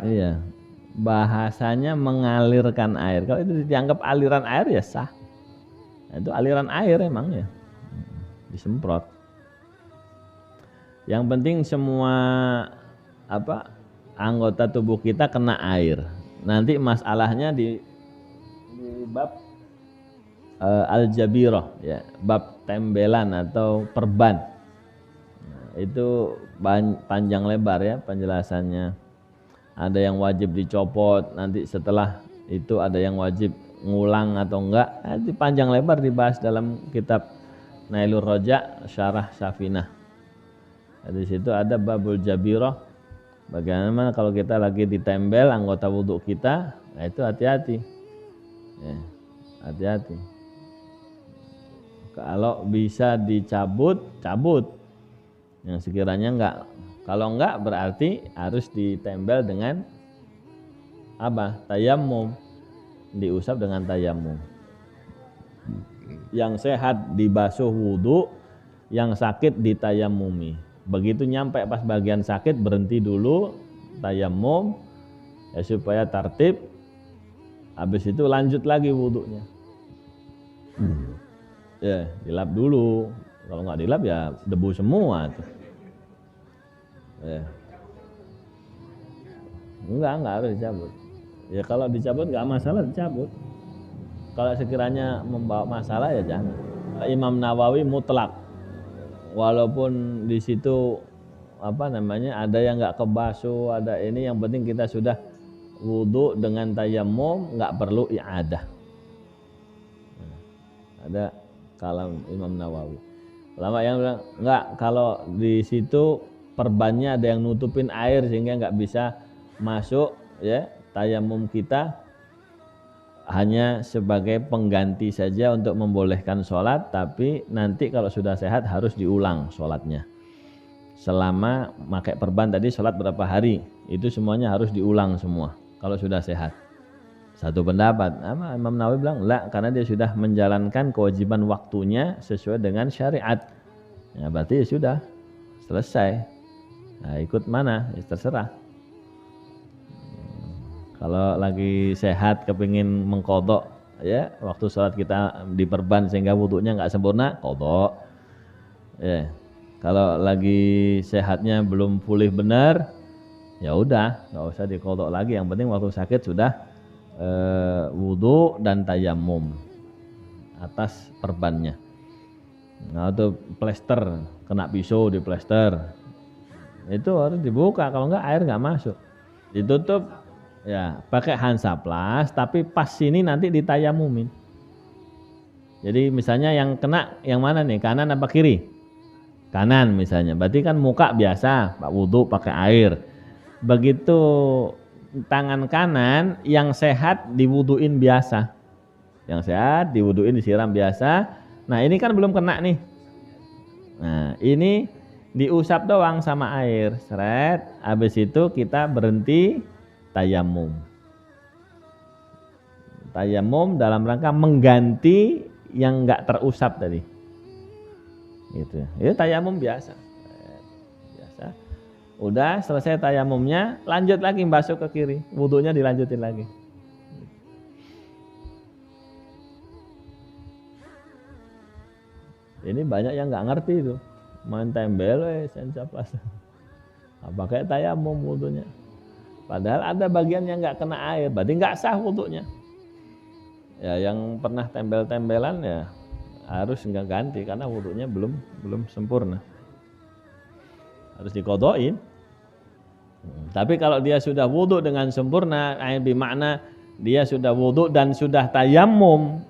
Iya, bahasanya mengalirkan air. Kalau itu dianggap aliran air ya sah. Nah, itu aliran air emang ya, disemprot. Yang penting semua anggota tubuh kita kena air. Nanti masalahnya di bab al-jabirah ya, bab tembelan atau perban. Nah, itu panjang lebar ya penjelasannya. Ada yang wajib dicopot, nanti setelah itu ada yang wajib ngulang atau enggak. Nanti panjang lebar dibahas dalam kitab Nailur Roja Syarah Safinah. Di situ ada babul jabirah. Bagaimana kalau kita lagi ditembel anggota wudhu kita, nah itu hati-hati. Ya, hati-hati. Kalau bisa dicabut, cabut. Yang sekiranya enggak. Kalau enggak berarti harus ditembel dengan tayammum. Diusap dengan tayammum. Yang sehat dibasuh wudhu, yang sakit ditayammumi. Begitu nyampe pas bagian sakit berhenti dulu tayammum ya supaya tertib. Habis itu lanjut lagi wudhunya. Ya, dilap dulu. Kalau nggak dilap ya debu semua tuh. Ya. Enggak harus dicabut. Ya kalau dicabut nggak masalah dicabut. Kalau sekiranya membawa masalah ya jangan. Imam Nawawi mutlak. Walaupun di situ ada yang nggak kebasuh, ada ini, yang penting kita sudah wudhu dengan tayammum, nggak perlu i'adah. Ada kalam Imam Nawawi. Ulama yang bilang nggak, kalau di situ perbannya ada yang nutupin air sehingga nggak bisa masuk ya, tayammum kita hanya sebagai pengganti saja untuk membolehkan sholat, tapi nanti kalau sudah sehat harus diulang sholatnya. Selama pakai perban tadi sholat berapa hari, itu semuanya harus diulang semua kalau sudah sehat. Satu pendapat, Imam Nawawi bilang lah, karena dia sudah menjalankan kewajiban waktunya sesuai dengan syariat. Ya berarti ya sudah selesai. Nah, ikut mana? Ya, terserah. Kalau lagi sehat kepingin mengkodok ya, waktu sholat kita diperban sehingga wudhunya nggak sempurna, kodok ya. Kalau lagi sehatnya belum pulih benar, ya udah nggak usah dikodok lagi. Yang penting waktu sakit sudah wudhu dan tayammum atas perbannya. Nah itu plester, kena pisau di plester, itu harus dibuka, kalau enggak air nggak masuk. Ditutup ya pakai Hansaplast, tapi pas sini nanti ditayamumin. Jadi misalnya yang kena yang mana nih, kanan apa kiri? Kanan misalnya, berarti kan muka biasa, Pak wudhu pakai air. Begitu tangan kanan yang sehat diwuduin biasa, yang sehat diwuduin disiram biasa. Nah ini kan belum kena nih. Nah ini diusap doang sama air, seret. Habis itu kita berhenti tayammum. Tayammum dalam rangka mengganti yang enggak terusap tadi. Gitu. Itu tayammum biasa. Biasa. Udah selesai tayammumnya, lanjut lagi basuh ke kiri. Wudunya dilanjutin lagi. Ini banyak yang enggak ngerti itu. Main tembel Hansaplast. Pakai tayammum wudunya. Padahal ada bagian yang nggak kena air, berarti nggak sah wudhunya. Ya yang pernah tembel-tembelan ya harus nggak ganti karena wudhunya belum sempurna. Harus dikodoin. Tapi kalau dia sudah wudhu dengan sempurna, bermakna dia sudah wudhu dan sudah tayammum,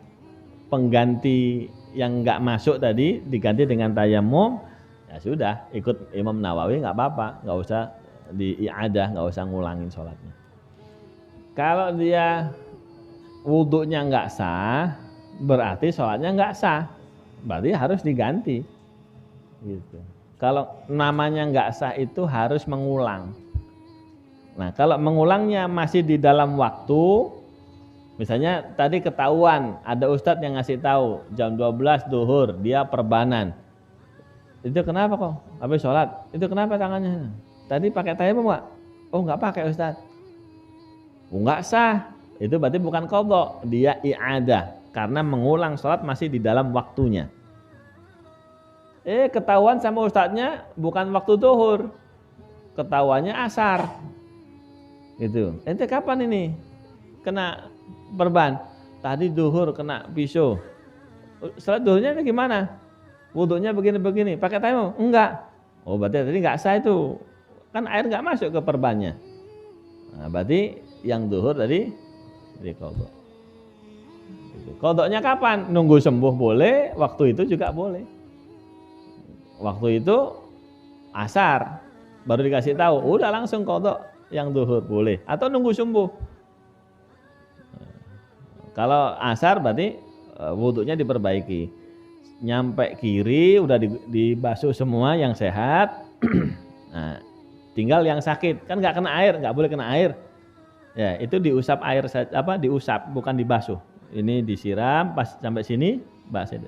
pengganti yang nggak masuk tadi diganti dengan tayammum, ya sudah ikut Imam Nawawi nggak apa-apa, nggak usah di-i'adah, nggak usah ngulangin sholatnya. Kalau dia wudhunya nggak sah, berarti sholatnya nggak sah, berarti harus diganti. Gitu. Kalau namanya nggak sah itu harus mengulang. Nah kalau mengulangnya masih di dalam waktu, misalnya tadi ketahuan ada ustadz yang ngasih tahu jam 12 duhur dia perbanan. Itu kenapa kok? Habis sholat, itu kenapa tangannya? Tadi pakai tayammum enggak? Oh enggak pakai Ustaz. Enggak sah. Itu berarti bukan qadha, dia i'adah karena mengulang sholat masih di dalam waktunya. Ketahuan sama ustadznya bukan waktu zuhur, ketahuannya asar. Gitu. Ente kapan ini kena perban? Tadi zuhur kena pisau. Salat zuhurnya gimana? Wudunya begini-begini. Pakai tayamum? Enggak. Oh berarti tadi enggak sah itu. Kan air enggak masuk ke perbannya. Nah, berarti yang zuhur tadi qadha. Qadhanya kapan? Nunggu sembuh boleh, waktu itu juga boleh. Waktu itu asar baru dikasih tahu, udah langsung qadha yang zuhur boleh atau nunggu sembuh. Kalau asar berarti wudunya diperbaiki. Nyampe kiri udah dibasuh semua yang sehat. Nah, tinggal yang sakit kan nggak kena air, nggak boleh kena air. Ya, itu diusap air diusap bukan dibasuh. Ini disiram pas sampai sini, basah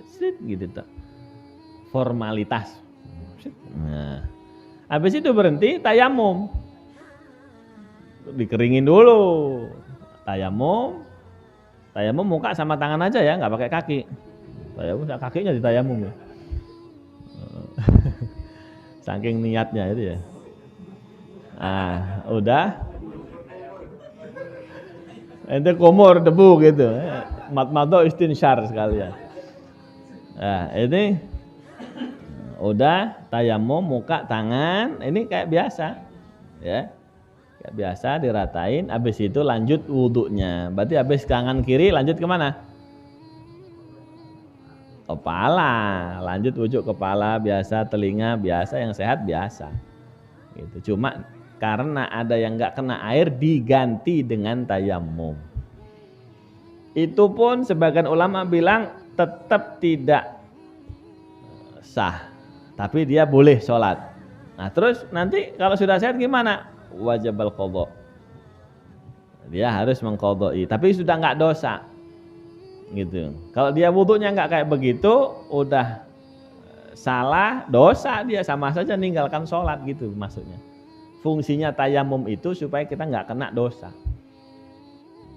gitu tuh. Formalitas. Nah, habis itu berhenti tayamum. Dikeringin dulu. Tayamum muka sama tangan aja ya, nggak pakai kaki. Tayamum kakinya ditayamum ya. Saking niatnya itu ya. Udah. Ente kumur debu gitu. Mat-mato istinsyar sekalian. Nah, ini udah tayamum muka, tangan, ini kayak biasa. Ya. Kayak biasa diratain, habis itu lanjut wudunya. Berarti habis tangan kiri lanjut kemana? Kepala, lanjut wujud kepala biasa, telinga biasa, yang sehat biasa. Gitu. Cuma karena ada yang nggak kena air diganti dengan tayamum. Itu pun sebagian ulama bilang tetap tidak sah, tapi dia boleh sholat. Nah terus nanti kalau sudah sehat gimana? Wajibal qadha. Dia harus mengqadha'i, tapi sudah nggak dosa. Gitu. Kalau dia wudunya nggak kayak begitu, udah salah, dosa dia, sama saja ninggalkan sholat gitu maksudnya. Fungsinya tayamum itu supaya kita nggak kena dosa.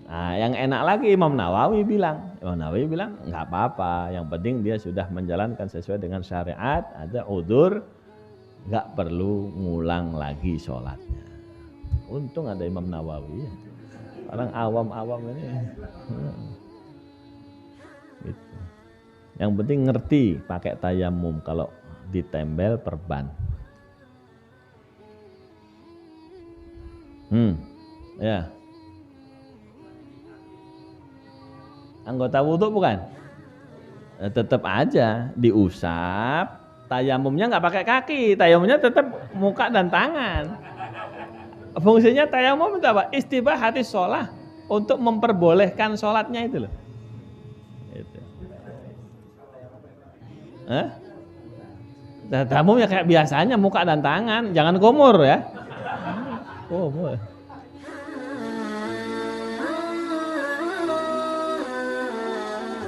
Nah, yang enak lagi Imam Nawawi bilang nggak apa-apa, yang penting dia sudah menjalankan sesuai dengan syariat, ada udzur, nggak perlu ngulang lagi sholatnya. Untung ada Imam Nawawi. Orang awam-awam ini. Gitu. Yang penting ngerti pakai tayamum kalau ditempel perban. Ya. Anggota wudhu bukan? Tetap aja diusap. Tayamumnya nggak pakai kaki, tayamumnya tetap muka dan tangan. Fungsinya tayamum itu apa? Istibahati sholat, untuk memperbolehkan sholatnya itu loh. Itu. Tayamum ya kayak biasanya muka dan tangan, jangan kumur ya. Kumur.